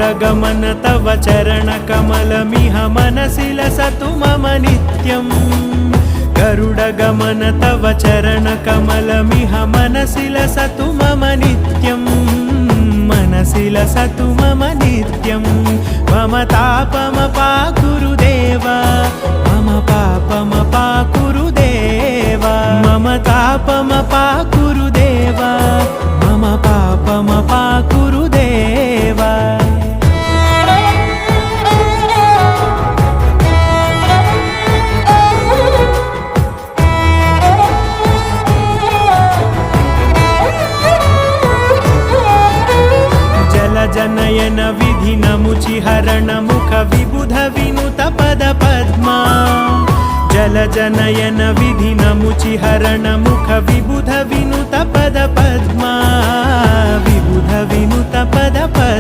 गरुडगमन तव चरणकमलमिह मनसि लसतु मम नित्यम् गरुडगमन तव चरणकमलमिह मनसि लसतु मम नित्यम् मनसि लसतु मम नित्यम् मम तापमपाकुरुदेव मम पापमपाकुरुदेव मम तापमपाकुरुदेव मम पापमपाकुरुदेव जनयन विधिनमुचिहरण मुख विबुध विनुत पद पद्मा जलजनयन विधिनमुचिहरण मुख विबुध विनुत पद पद्मा विबुध विनुत पद पद्मा।